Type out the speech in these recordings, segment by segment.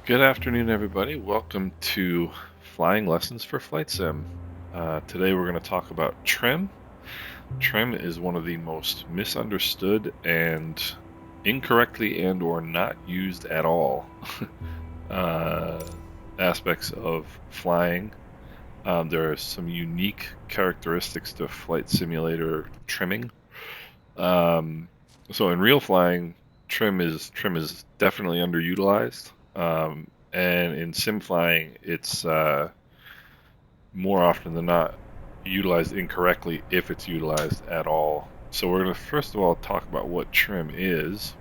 Good afternoon, everybody. Welcome to Flying Lessons for Flight Sim. Today we're going to talk about trim. Trim is one of the most misunderstood and incorrectly and or not used at all uh, aspects of flying. There are some unique characteristics to flight simulator trimming. So in real flying, trim is definitely underutilized. And in sim flying, it's more often than not utilized incorrectly if it's utilized at all. So we're going to first of all talk about what trim is.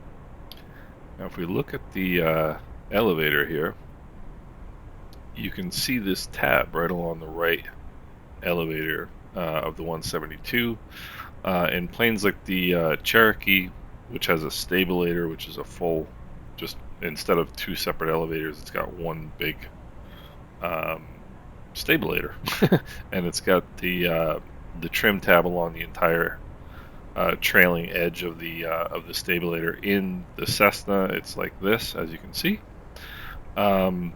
Now, if we look at the elevator here, you can see this tab right along the right elevator of the 172. In planes like the Cherokee, which has a stabilator, which is a full, just instead of two separate elevators, it's got one big um, stabilator, and it's got the trim tab along the entire trailing edge of the stabilator. In the Cessna, it's like this, as you can see. And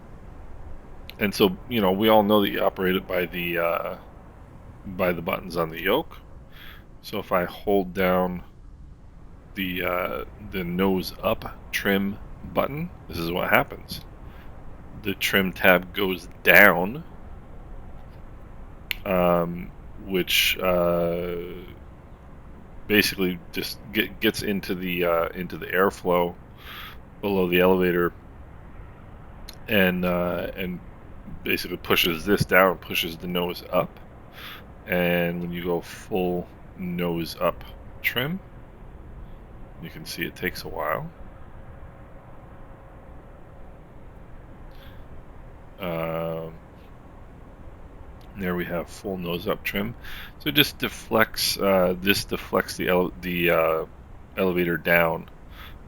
so, we all know that you operate it by the buttons on the yoke. So if I hold down the nose up trim button, this is what happens. The trim tab goes down, which basically just gets into the airflow below the elevator, and basically pushes this down, pushes the nose up. And when you go full nose up trim, you can see it takes a while. There we have full nose up trim. So it just deflects. This deflects the elevator down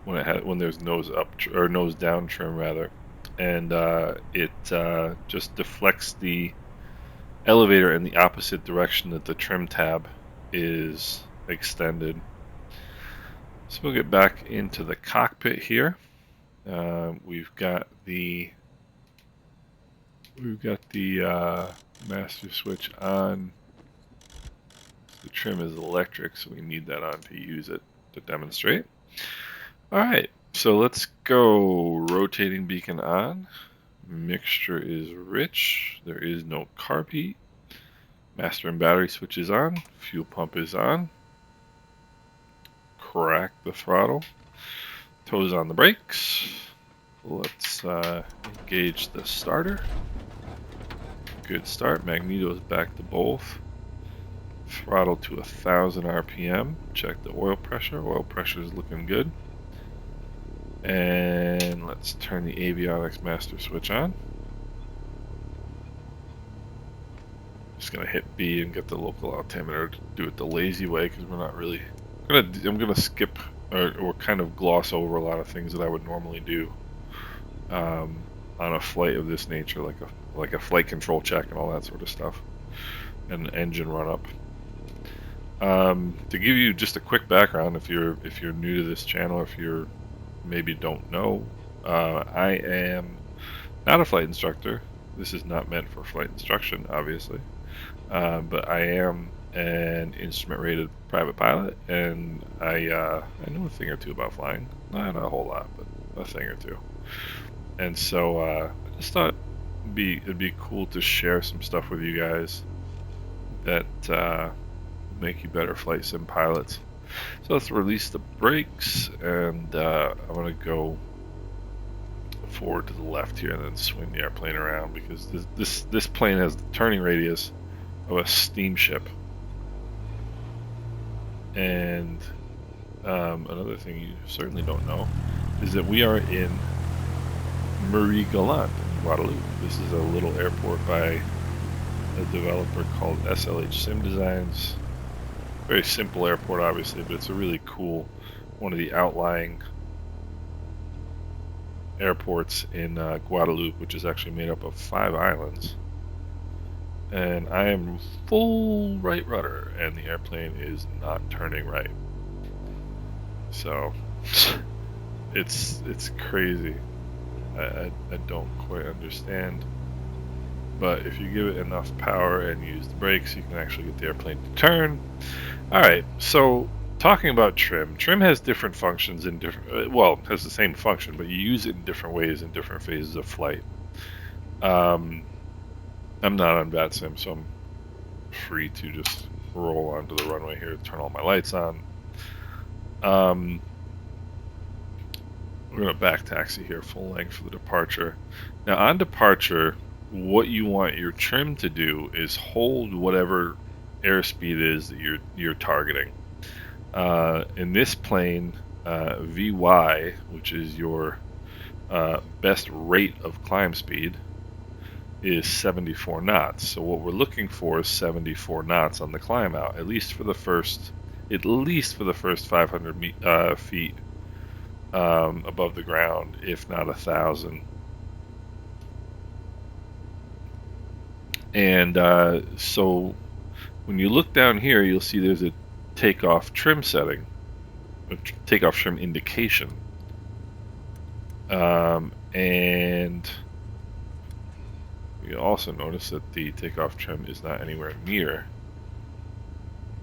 when there's nose up or nose down trim rather, and it just deflects the elevator in the opposite direction that the trim tab is extended. So we'll get back into the cockpit here. We've got the master switch on. The trim is electric, so we need that on to use it to demonstrate. All right, so let's go. Rotating beacon on. Mixture is rich. There is no carb heat. Master and battery switch is on. Fuel pump is on. Crack the throttle. Toes on the brakes. Let's engage the starter. Good start. Magneto's back to both. Throttle to 1,000 RPM. Check the oil pressure. Oil pressure is looking good. And let's turn the avionics master switch on. Just gonna hit B and get the local altimeter to do it the lazy way because we're not really. I'm gonna skip or kind of gloss over a lot of things that I would normally do on a flight of this nature, like a flight control check and all that sort of stuff, and engine run up. To give you just a quick background, if you're new to this channel, if you're maybe don't know, I am not a flight instructor. This is not meant for flight instruction, obviously, but I am an instrument-rated private pilot, and I know a thing or two about flying. Not a whole lot, but a thing or two. And so I just thought it'd be cool to share some stuff with you guys that make you better flight sim pilots. So let's release the brakes, and I'm going to go forward to the left here and then swing the airplane around because this plane has the turning radius of a steamship. And another thing you certainly don't know is that we are in Marie Galante, Guadeloupe. This is a little airport by a developer called SLH Sim Designs. Very simple airport, obviously, but it's a really cool, one of the outlying airports in Guadeloupe, which is actually made up of 5 islands. And I am full right rudder, and the airplane is not turning right. So it's crazy. I don't quite understand. But if you give it enough power and use the brakes, you can actually get the airplane to turn. Alright, so talking about trim. Trim has different functions in different, well, has the same function, but you use it in different ways in different phases of flight. I'm not on VATSIM, so I'm free to just roll onto the runway here, turn all my lights on. We're going to back taxi here, full length for the departure. Now on departure, what you want your trim to do is hold whatever airspeed is that you're targeting. In this plane, VY, which is your best rate of climb speed, is 74 knots. So what we're looking for is 74 knots on the climb out, at least for the first 500 feet above the ground, if not 1,000. And so when you look down here, you'll see there's a takeoff trim setting, a takeoff trim indication. And you also notice that the takeoff trim is not anywhere near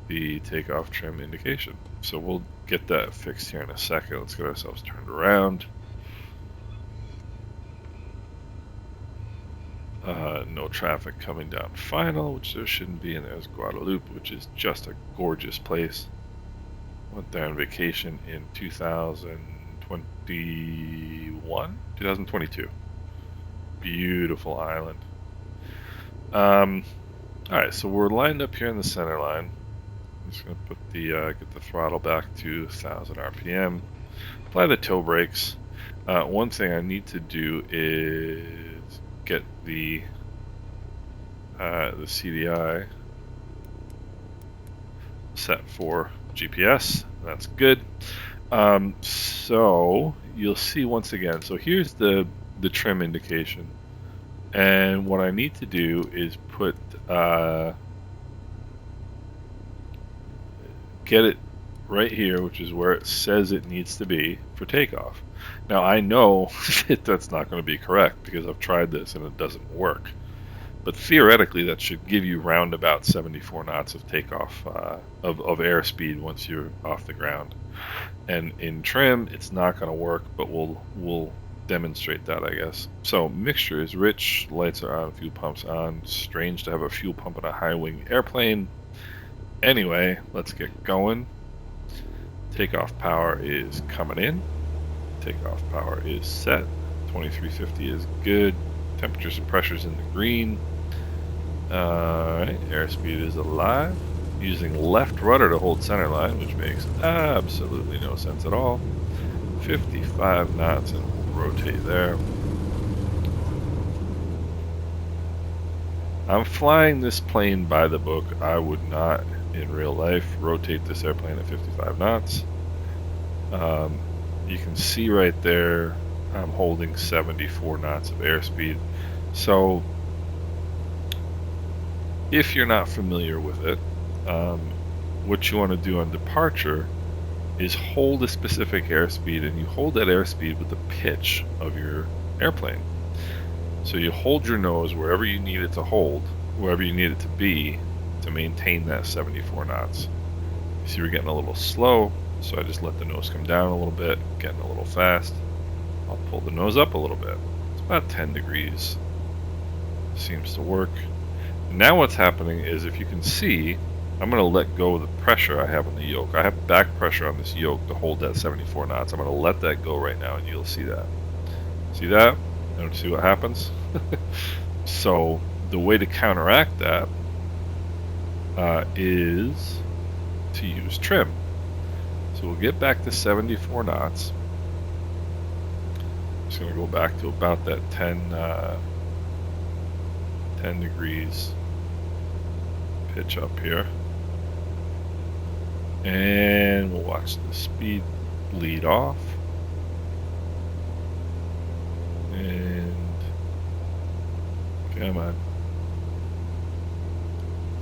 the takeoff trim indication. So we'll get that fixed here in a second. Let's get ourselves turned around. No traffic coming down final, which there shouldn't be, and there's Guadalupe, which is just a gorgeous place. Went there on vacation in 2022. Beautiful island. Alright, so we're lined up here in the center line. I'm just going to put get the throttle back to 1,000 RPM. Apply the toe brakes. One thing I need to do is get the CDI set for GPS. That's good. So you'll see once again. So here's the trim indication, and what I need to do is put get it right here, which is where it says it needs to be for takeoff. Now I know that that's not going to be correct because I've tried this and it doesn't work. But theoretically, that should give you roundabout 74 knots of takeoff of airspeed once you're off the ground. And in trim, it's not going to work, but we'll demonstrate that, I guess. So mixture is rich, lights are on, fuel pumps on. Strange to have a fuel pump in a high-wing airplane. Anyway, let's get going. Takeoff power is coming in. Takeoff power is set. 2350 is good. Temperatures and pressures in the green. Alright, airspeed is alive. Using left rudder to hold center line, which makes absolutely no sense at all. 55 knots, and we'll rotate there. I'm flying this plane by the book. I would not, in real life, rotate this airplane at 55 knots. You can see right there, I'm holding 74 knots of airspeed. So if you're not familiar with it, what you want to do on departure is hold a specific airspeed, and you hold that airspeed with the pitch of your airplane. So you hold your nose wherever you need it to hold, wherever you need it to be, to maintain that 74 knots. You see we're getting a little slow, so I just let the nose come down a little bit, getting a little fast. I'll pull the nose up a little bit. It's about 10 degrees. Seems to work. Now what's happening is, if you can see, I'm going to let go of the pressure I have on the yoke. I have back pressure on this yoke to hold that 74 knots. I'm going to let that go right now, and you'll see that. See that? And see what happens? So the way to counteract that is to use trim. So we'll get back to 74 knots. I'm just going to go back to about that 10 degrees pitch up here. And we'll watch the speed lead off. And come on.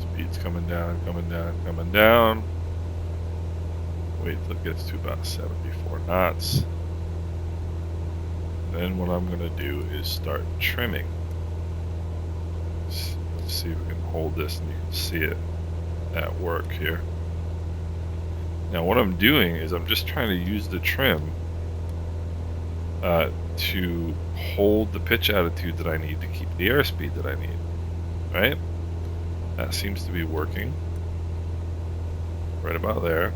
Speed's coming down, coming down, coming down. Wait till it gets to about 74 knots. then what I'm going to do is start trimming. Let's see if we can hold this and you can see it at work here. Now what I'm doing is I'm just trying to use the trim to hold the pitch attitude that I need to keep the airspeed that I need, right? That seems to be working right about there.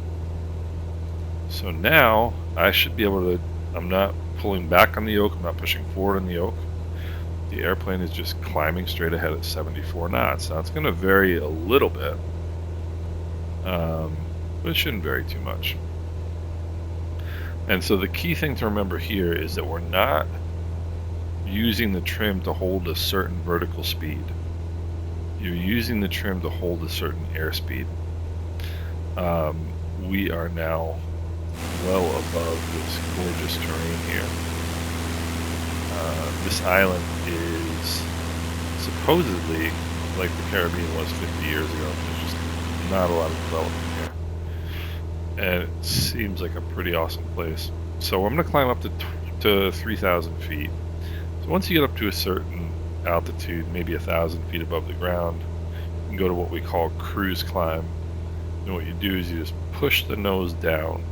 So now I should be able to, I'm not pulling back on the yoke, I'm not pushing forward on the yoke. The airplane is just climbing straight ahead at 74 knots. Now it's going to vary a little bit, but it shouldn't vary too much. And so the key thing to remember here is that we're not using the trim to hold a certain vertical speed. You're using the trim to hold a certain airspeed. We are now well above this gorgeous terrain here. This island is supposedly like the Caribbean was 50 years ago. There's just not a lot of development here. And it seems like a pretty awesome place. So I'm going to climb up to 3,000 feet. So once you get up to a certain altitude, maybe 1,000 feet above the ground, you can go to what we call cruise climb. And what you do is you just push the nose down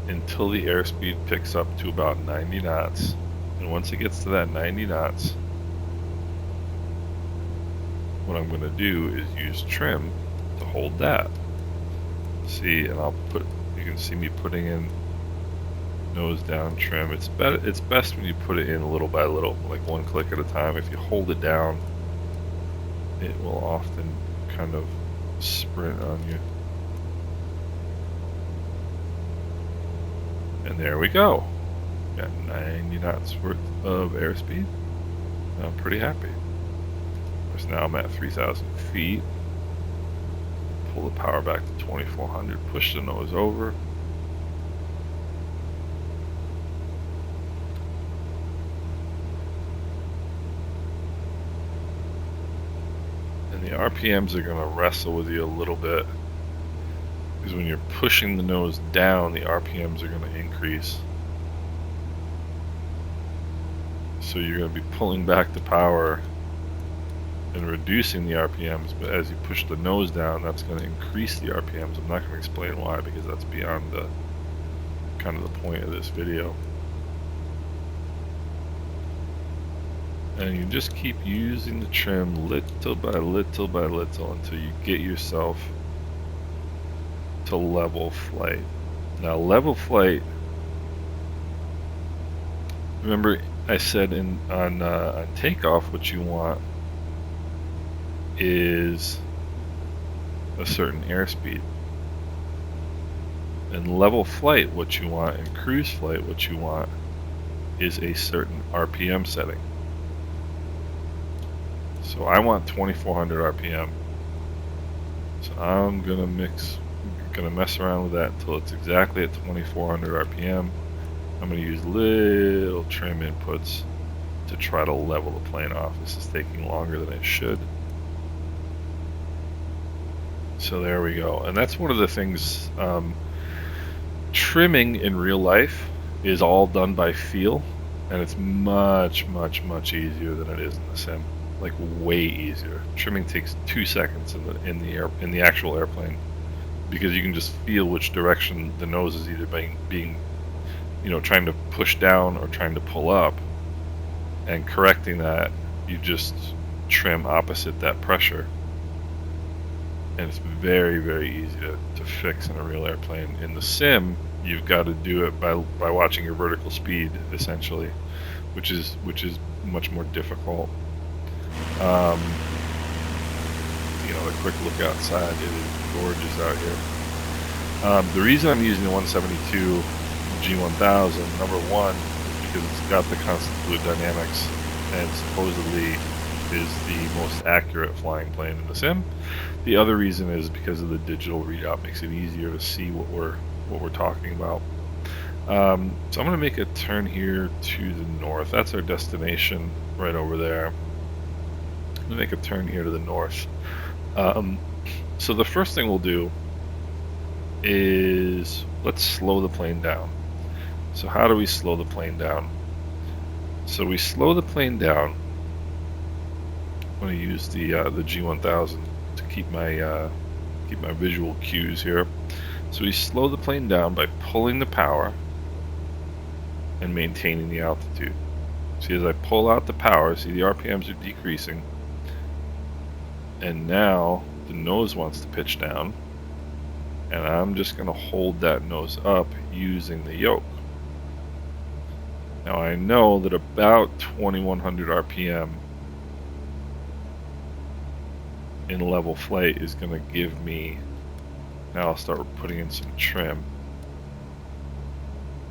until the airspeed picks up to about 90 knots. And once it gets to that 90 knots, what I'm going to do is use trim to hold that. See, and you can see me putting in nose down trim. It's best when you put it in little by little, like one click at a time. If you hold it down, it will often kind of sprint on you. And there we go. Got 90 knots worth of airspeed. I'm pretty happy. Because now I'm at 3,000 feet. Pull the power back to 2,400. Push the nose over. And the RPMs are going to wrestle with you a little bit. Because when you're pushing the nose down, the RPMs are going to increase. So you're going to be pulling back the power and reducing the RPMs, but as you push the nose down, that's going to increase the RPMs. I'm not going to explain why, because that's beyond the kind of the point of this video. And you just keep using the trim little by little by little until you get yourself to level flight. Now level flight, remember I said on takeoff what you want is a certain airspeed. And level flight what you want, and cruise flight what you want is a certain RPM setting. So I want 2,400 RPM. So I'm gonna mess around with that until it's exactly at 2,400 RPM. I'm gonna use little trim inputs to try to level the plane off. This is taking longer than it should. So there we go. And that's one of the things, trimming in real life is all done by feel, and it's much, much, much easier than it is in the sim. Like way easier. Trimming takes 2 seconds in the actual airplane, because you can just feel which direction the nose is either being trying to push down or trying to pull up, and correcting that, you just trim opposite that pressure. And it's very, very easy to fix in a real airplane. In the sim, you've got to do it by watching your vertical speed, essentially, which is much more difficult. A quick look outside. It is gorgeous out here. The reason I'm using the 172 G1000, number one, is because it's got the constant fluid dynamics and supposedly is the most accurate flying plane in the sim. The other reason is because of the digital readout, makes it easier to see what we're talking about. So I'm going to make a turn here to the north. That's our destination right over there. I'm going to make a turn here to the north. So the first thing we'll do is let's slow the plane down. So how do we slow the plane down? So we slow the plane down. I'm going to use the G1000 to keep my visual cues here. So we slow the plane down by pulling the power and maintaining the altitude. See, as I pull out the power, see the RPMs are decreasing, and now the nose wants to pitch down, and I'm just going to hold that nose up using the yoke. Now I know that about 2100 RPM in level flight is going to give me, now I'll start putting in some trim,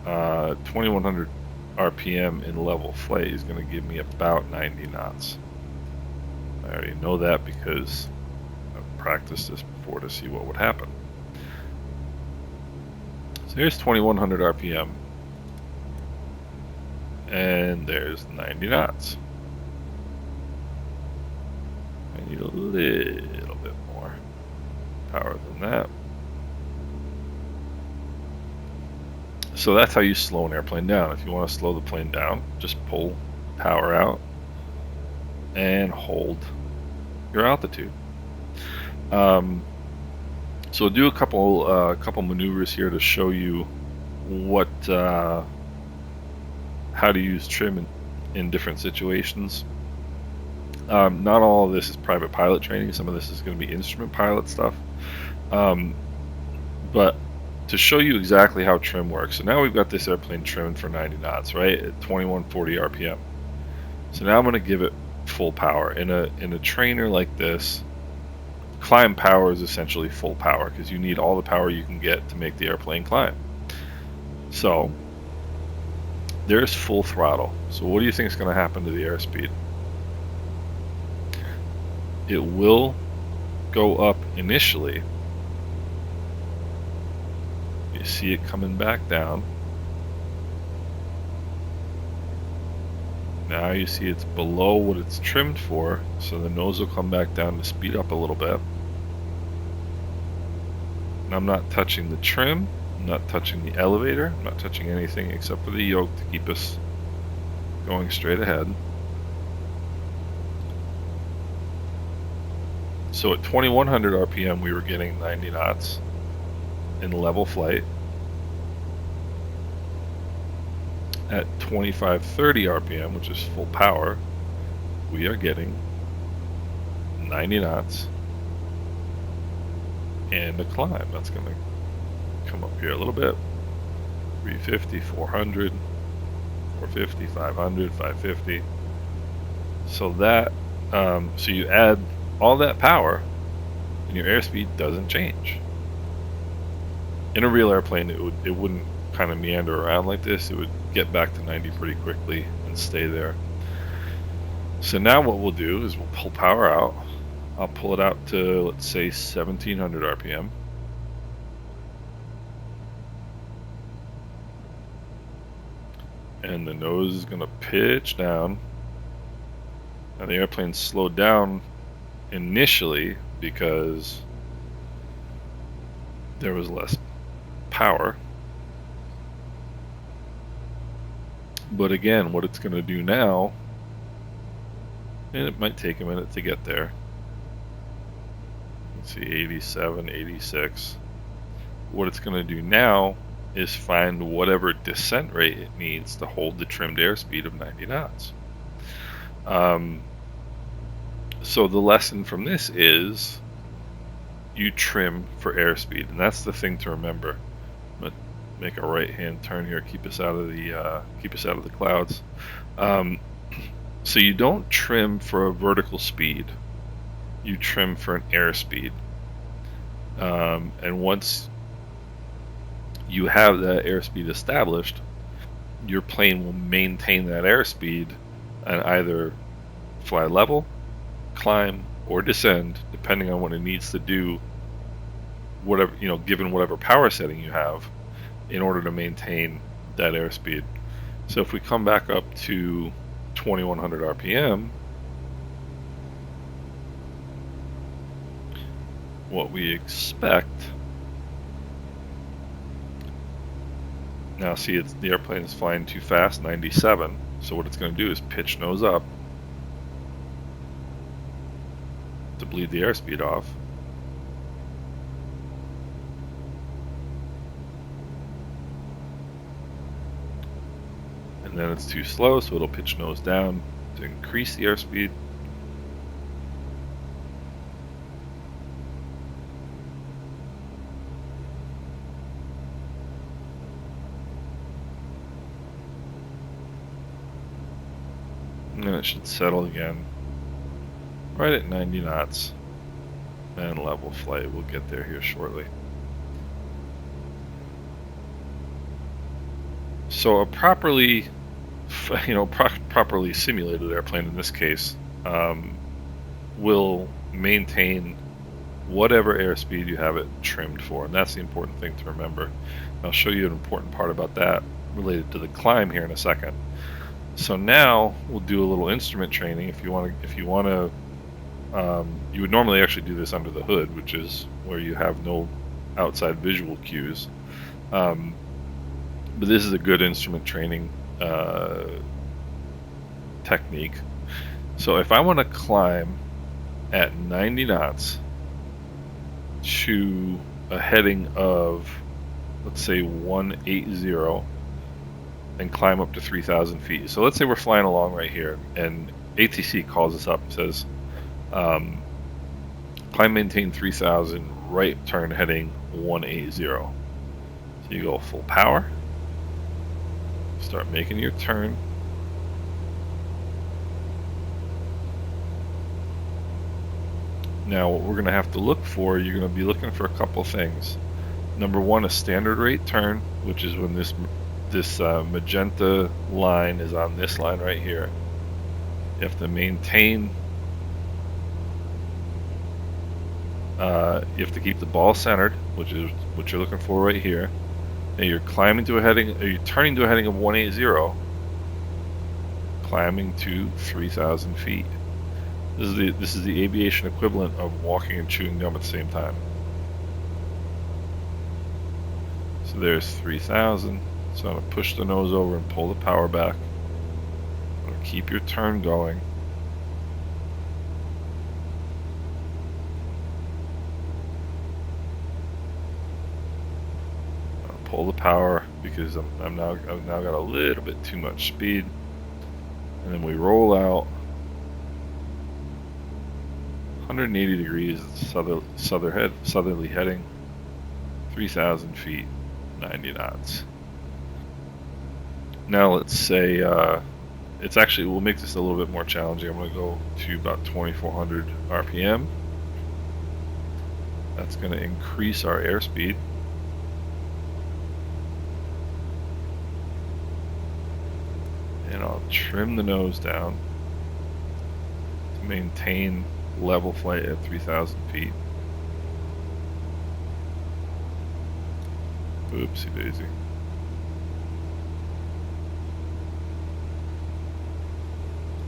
2100 RPM in level flight is going to give me about 90 knots. I already know that because I've practiced this before to see what would happen. So here's 2100 RPM, and there's 90 knots. I need a little bit more power than that. So that's how you slow an airplane down. If you want to slow the plane down, just pull power out and hold your altitude. So we'll do a couple maneuvers here to show you what how to use trim in different situations. Not all of this is private pilot training. Some of this is going to be instrument pilot stuff. But to show you exactly how trim works, so now we've got this airplane trimmed for 90 knots, right, at 2140 RPM. So now I'm going to give it full power. In a trainer like this, climb power is essentially full power because you need all the power you can get to make the airplane climb. So there's full throttle. So what do you think is going to happen to the airspeed? It will go up initially. You see it coming back down. Now you see it's below what it's trimmed for, so the nose will come back down to speed up a little bit. And I'm not touching the trim, I'm not touching the elevator, I'm not touching anything except for the yoke to keep us going straight ahead. So at 2100 RPM we were getting 90 knots in level flight. At 2530 RPM, which is full power, we are getting 90 knots and a climb. That's going to come up here a little bit. 350, 400, 450, 500, 550. So that, so you add all that power and your airspeed doesn't change. In a real airplane, it wouldn't kind of meander around like this. It would get back to 90 pretty quickly and stay there. So now what we'll do is we'll pull power out. I'll pull it out to, let's say, 1700 RPM. And the nose is going to pitch down. Now the airplane slowed down initially because there was less power. But again, what it's going to do now, and it might take a minute to get there. Let's see, 87, 86. What it's going to do now is find whatever descent rate it needs to hold the trimmed airspeed of 90 knots. So the lesson from this is you trim for airspeed, and that's the thing to remember. I'm gonna make a right-hand turn here, keep us out of the clouds. So you don't trim for a vertical speed, you trim for an airspeed. And once you have that airspeed established, your plane will maintain that airspeed and either fly level, climb, or descend, depending on what it needs to do, whatever, given whatever power setting you have, in order to maintain that airspeed. So if we come back up to 2100 RPM, what we expect, Now see, the airplane is flying too fast, 97. So what it's going to do is pitch nose up to bleed the airspeed off. And then it's too slow, so it'll pitch nose down to increase the airspeed. And then it should settle again right at 90 knots and level flight. We'll get there here shortly. So a properly simulated airplane in this case will maintain whatever airspeed you have it trimmed for, and that's the important thing to remember. I'll show you an important part about that related to the climb here in a second. So now we'll do a little instrument training. If you want to, you would normally actually do this under the hood, which is where you have no outside visual cues. But this is a good instrument training technique. So if I want to climb at 90 knots to a heading of, let's say, 180, and climb up to 3,000 feet. So let's say we're flying along right here, and ATC calls us up and says, climb maintain 3,000, right turn heading 180. So you go full power, start making your turn. Now what we're going to have to look for, you're going to be looking for a couple things. Number one, a standard rate turn, which is when this magenta line is on this line right here. You have to maintain, you have to keep the ball centered, which is what you're looking for right here. And you're climbing to a heading, or you're turning to a heading of 180, climbing to 3,000 feet. This is the aviation equivalent of walking and chewing gum at the same time. So there's 3,000. So I'm going to push the nose over and pull the power back. I'm going to keep your turn going. I'll pull the power because I've now got a little bit too much speed. And then we roll out 180 degrees, southerly heading, 3,000 feet, 90 knots. Now let's say, it's actually, we'll make this a little bit more challenging. I'm going to go to about 2,400 RPM. That's going to increase our airspeed. And I'll trim the nose down to maintain level flight at 3,000 feet. Oopsie daisy.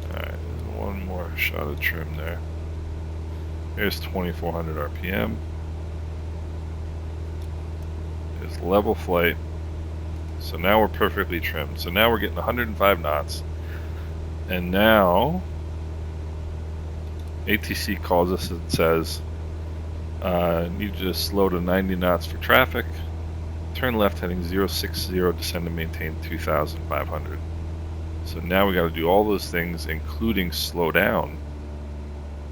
Alright, there's one more shot of trim there. Here's 2,400 RPM. There's level flight. So now we're perfectly trimmed. So now we're getting 105 knots. And now ATC calls us and says, need you to slow to 90 knots for traffic. Turn left heading 060, descend and maintain 2,500. So now we got to do all those things, including slow down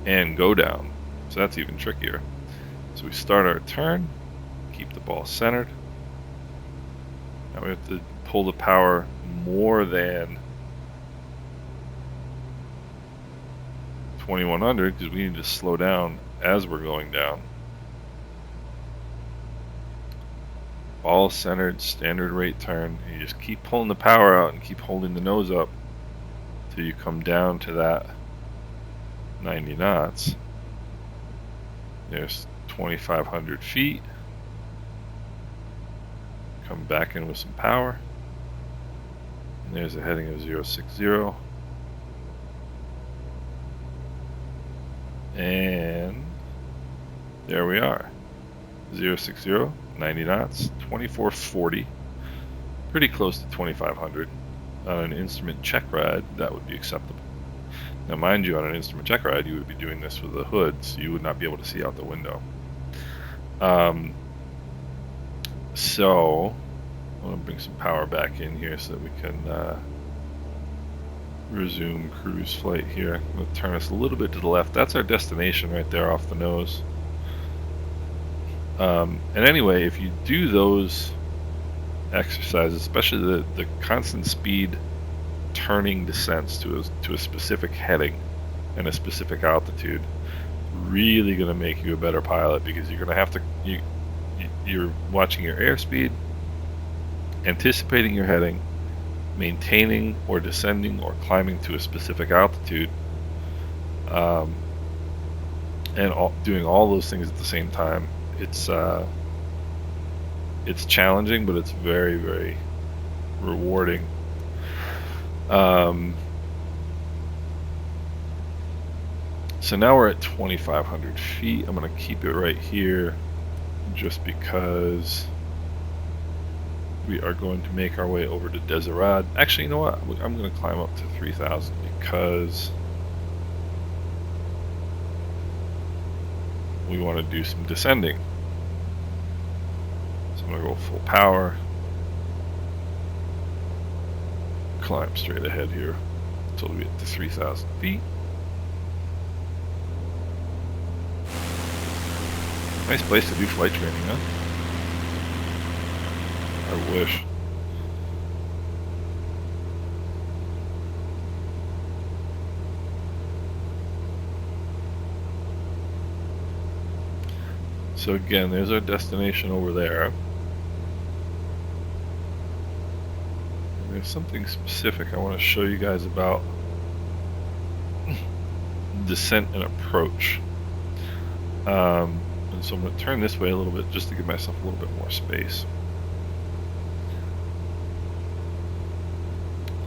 and go down. So that's even trickier. So we start our turn, keep the ball centered. Now we have to pull the power more than 2,100 because we need to slow down as we're going down. Ball centered, standard rate turn. You just keep pulling the power out and keep holding the nose up till you come down to that 90 knots. There's 2,500 feet. Come back in with some power. And there's a heading of 060. And there we are. 060, 90 knots, 2440. pretty close to 2500. On an instrument check ride, that would be acceptable. Now mind you, on an instrument check ride, you would be doing this with a hood, so you would not be able to see out the window. So I'm going to bring some power back in here so that we can resume cruise flight here. I'm going to turn us a little bit to the left. That's our destination right there off the nose. And anyway, if you do those exercises, especially the constant speed turning descents to a specific heading and a specific altitude, really going to make you a better pilot, because you're going to have to you're watching your airspeed, anticipating your heading, maintaining or descending or climbing to a specific altitude, and doing all those things at the same time. It's challenging, but it's very, very rewarding. So now we're at 2,500 feet. I'm going to keep it right here just because we are going to make our way over to Desirade. Actually, you know what? I'm going to climb up to 3,000 because we want to do some descending. So I'm going to go full power. Climb straight ahead here until we get to 3,000 feet. Nice place to do flight training, huh? I wish. So again, there's our destination over there. And there's something specific I want to show you guys about descent and approach. And so I'm going to turn this way a little bit just to give myself a little bit more space.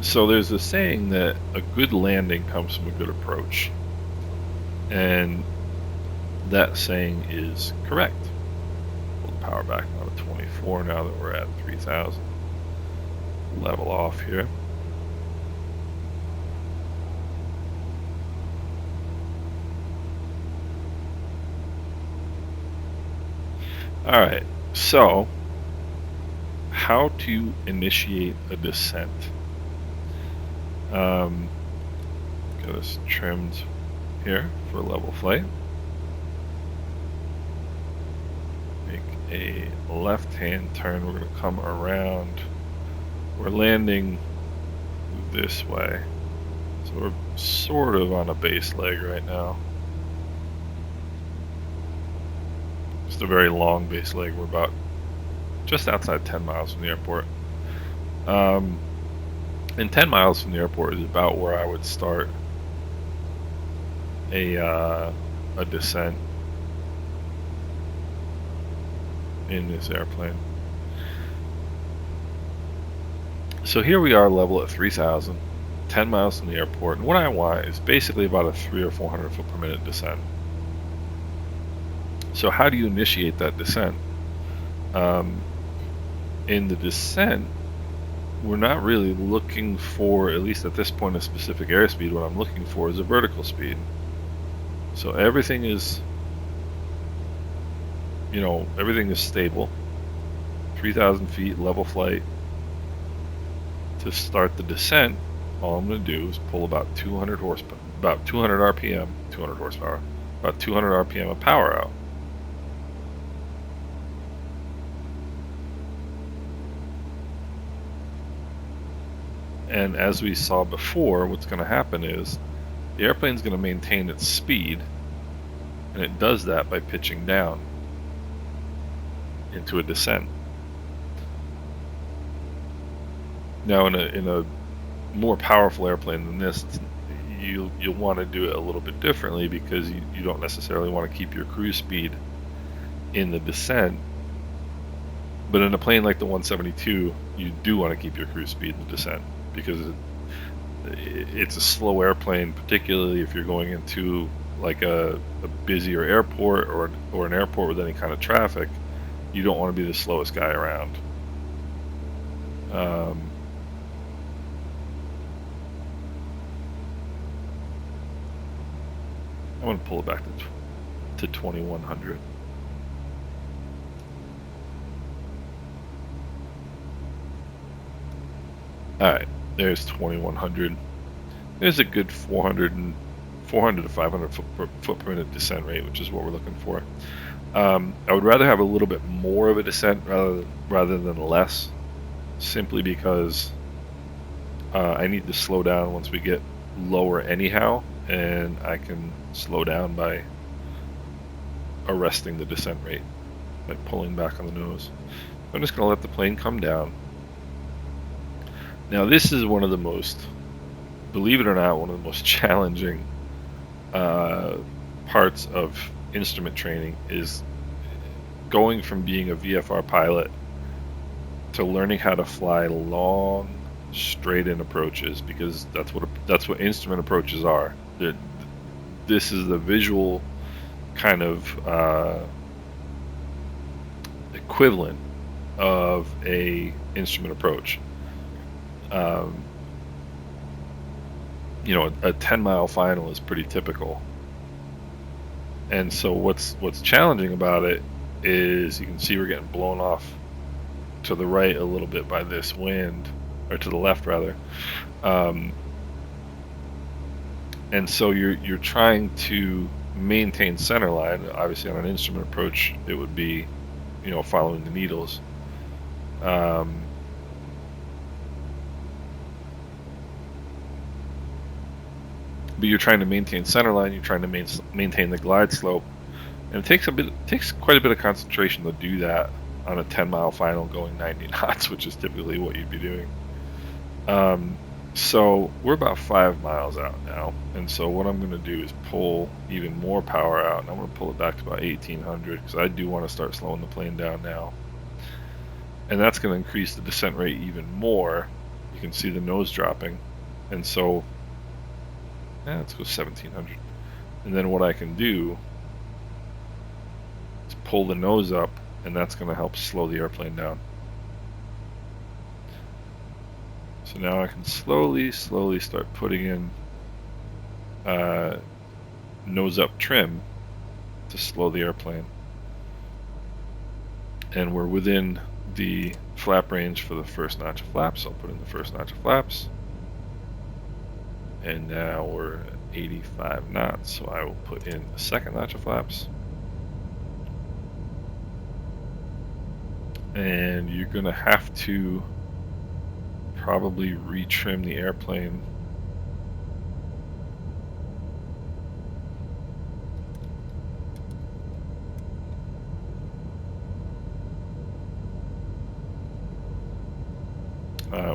So there's a saying that a good landing comes from a good approach. And that saying is correct. Pull the power back now to 24 now that we're at 3,000. Level off here. Alright, so how to initiate a descent. Got us trimmed here for level flight. Make a left-hand turn. We're going to come around. We're landing this way. So we're sort of on a base leg right now. Just a very long base leg. We're about just outside 10 miles from the airport. And 10 miles from the airport is about where I would start a descent in this airplane. So here we are, level at 3,000, 10 miles from the airport, and what I want is basically about a 300 or 400 foot per minute descent. So how do you initiate that descent? In the descent, we're not really looking for, at least at this point, a specific airspeed. What I'm looking for is a vertical speed. So everything is, everything is stable. 3,000 feet, level flight. To start the descent, all I'm going to do is pull about 200 horsepower, about 200 RPM, 200 horsepower, about 200 RPM of power out. And as we saw before, what's going to happen is the airplane's going to maintain its speed, and it does that by pitching down into a descent. Now, in a more powerful airplane than this, you'll want to do it a little bit differently, because you don't necessarily want to keep your cruise speed in the descent. But in a plane like the 172, you do want to keep your cruise speed in the descent, because it's a slow airplane, particularly if you're going into like a busier airport or an airport with any kind of traffic. You don't want to be the slowest guy around. Um, I'm going to pull it back to 2100. Alright, there's 2100. There's a good 400 to 500 foot per minute descent rate, which is what we're looking for. I would rather have a little bit more of a descent rather than less, simply because I need to slow down once we get lower anyhow, and I can slow down by arresting the descent rate, by pulling back on the nose. I'm just going to let the plane come down. Now this is one of the most, believe it or not, one of the most challenging parts of instrument training, is going from being a VFR pilot to learning how to fly long straight-in approaches, because that's what instrument approaches are. This is the visual kind of equivalent of a instrument approach. You know, a 10-mile final is pretty typical. And so what's challenging about it is you can see we're getting blown off to the right a little bit by this wind, or to the left rather. And so you're trying to maintain center line. Obviously on an instrument approach it would be, you know, following the needles. But you're trying to maintain center line, you're trying to maintain the glide slope, and it takes quite a bit of concentration to do that on a 10-mile final going 90 knots, which is typically what you'd be doing. So we're about 5 miles out now, and so what I'm going to do is pull even more power out, and I'm going to pull it back to about 1800, because I do want to start slowing the plane down now. And that's going to increase the descent rate even more. You can see the nose dropping, and so let's go 1700. And then what I can do is pull the nose up, and that's going to help slow the airplane down. So now I can slowly start putting in nose up trim to slow the airplane. And we're within the flap range for the first notch of flaps. I'll put in the first notch of flaps. And now we're at 85 knots, so I will put in the second notch of flaps. And you're going to have to probably retrim the airplane.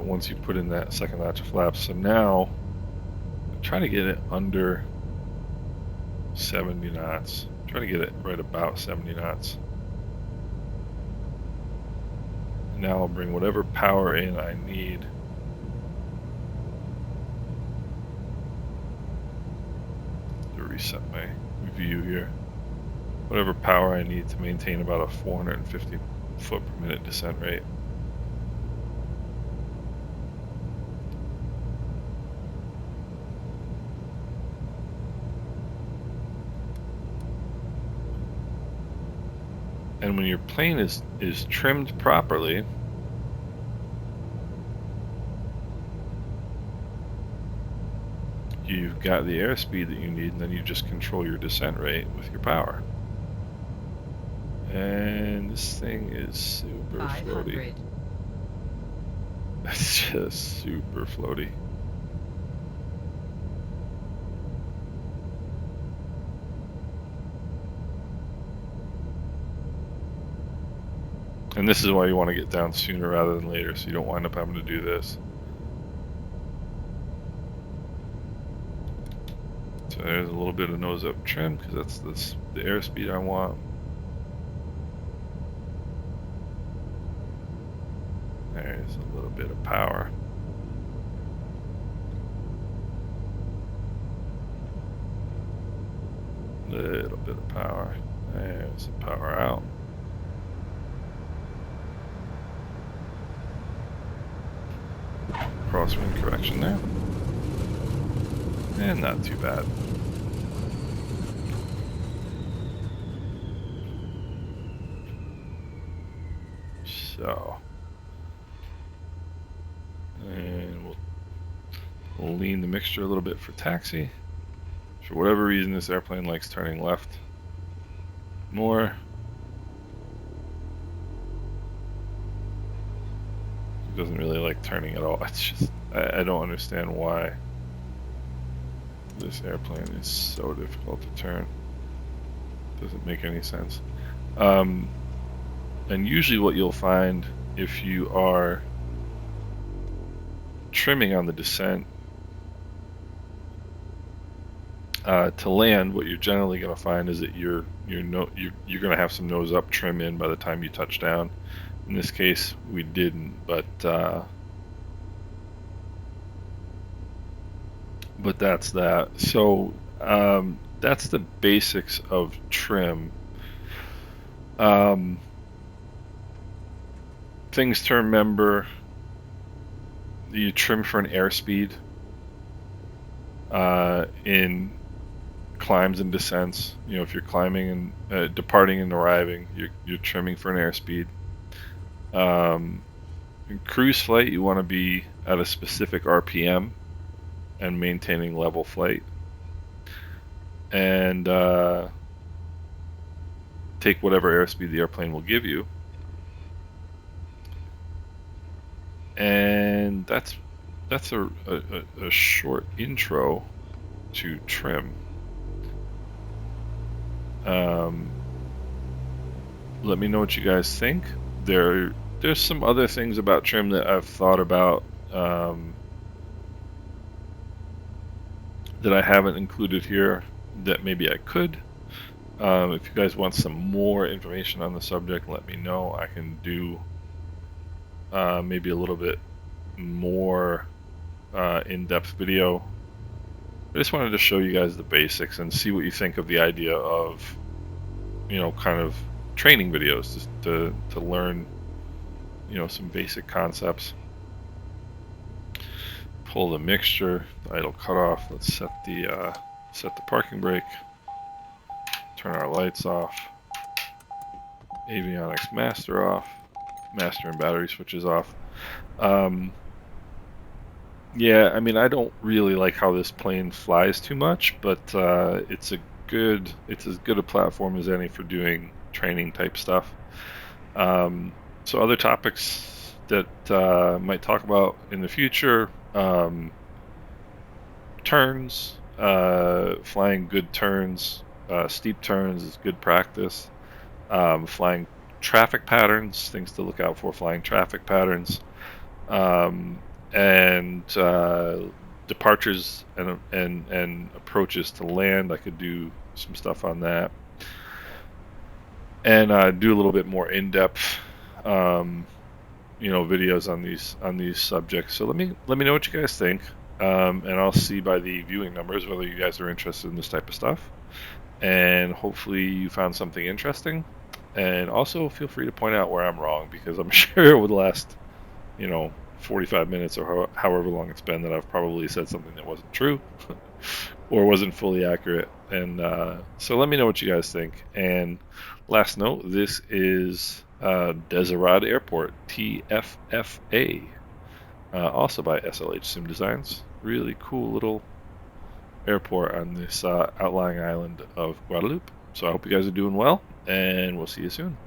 Once you put in that second notch of flaps. So now try to get it under 70 knots. Try to get it right about 70 knots. Now I'll bring whatever power in I need. To reset my view here. Whatever power I need to maintain about a 450 foot per minute descent rate. And when your plane is trimmed properly, you've got the airspeed that you need, and then you just control your descent rate with your power. And this thing is super floaty. It's just super floaty. And this is why you want to get down sooner rather than later, so you don't wind up having to do this. So there's a little bit of nose up trim, because that's the airspeed I want. There's a little bit of power. Little bit of power. There's the power out. crosswind correction there. And not too bad. So, and we'll lean the mixture a little bit for taxi. For whatever reason, this airplane likes turning left more. It doesn't really like turning at all. It's just, I don't understand why this airplane is so difficult to turn. Doesn't make any sense. And usually what you'll find if you are trimming on the descent to land, what you're generally going to find is that you're going to have some nose up trim in by the time you touch down. In this case, we didn't, but that's that. So that's the basics of trim. Things to remember: you trim for an airspeed in climbs and descents. You know, if you're climbing and departing and arriving, you're trimming for an airspeed. In cruise flight, you want to be at a specific RPM and maintaining level flight. And take whatever airspeed the airplane will give you. And that's a short intro to trim. Let me know what you guys think. There's some other things about trim that I've thought about that I haven't included here that maybe I could. If you guys want some more information on the subject, let me know. I can do maybe a little bit more in-depth video. I just wanted to show you guys the basics and see what you think of the idea of, you know, kind of training videos just to learn, you know, some basic concepts. Pull the mixture, the idle cutoff. Let's set the parking brake. Turn our lights off. Avionics master off. Master and battery switches off. Yeah, I mean, I don't really like how this plane flies too much, but it's as good a platform as any for doing training type stuff. So other topics that might talk about in the future: turns, flying good turns, steep turns is good practice. Flying traffic patterns, things to look out for, flying traffic patterns, and departures and approaches to land. I could do some stuff on that, and do a little bit more in-depth, you know, videos on these subjects. So let me know what you guys think, and I'll see by the viewing numbers whether you guys are interested in this type of stuff. And hopefully you found something interesting. And also feel free to point out where I'm wrong, because I'm sure over the last, you know, 45 minutes or however long it's been that I've probably said something that wasn't true or wasn't fully accurate. And so let me know what you guys think. And last note, this is Desirade Airport, TFFA, also by SLH Sim Designs. Really cool little airport on this outlying island of Guadeloupe. So I hope you guys are doing well, and we'll see you soon.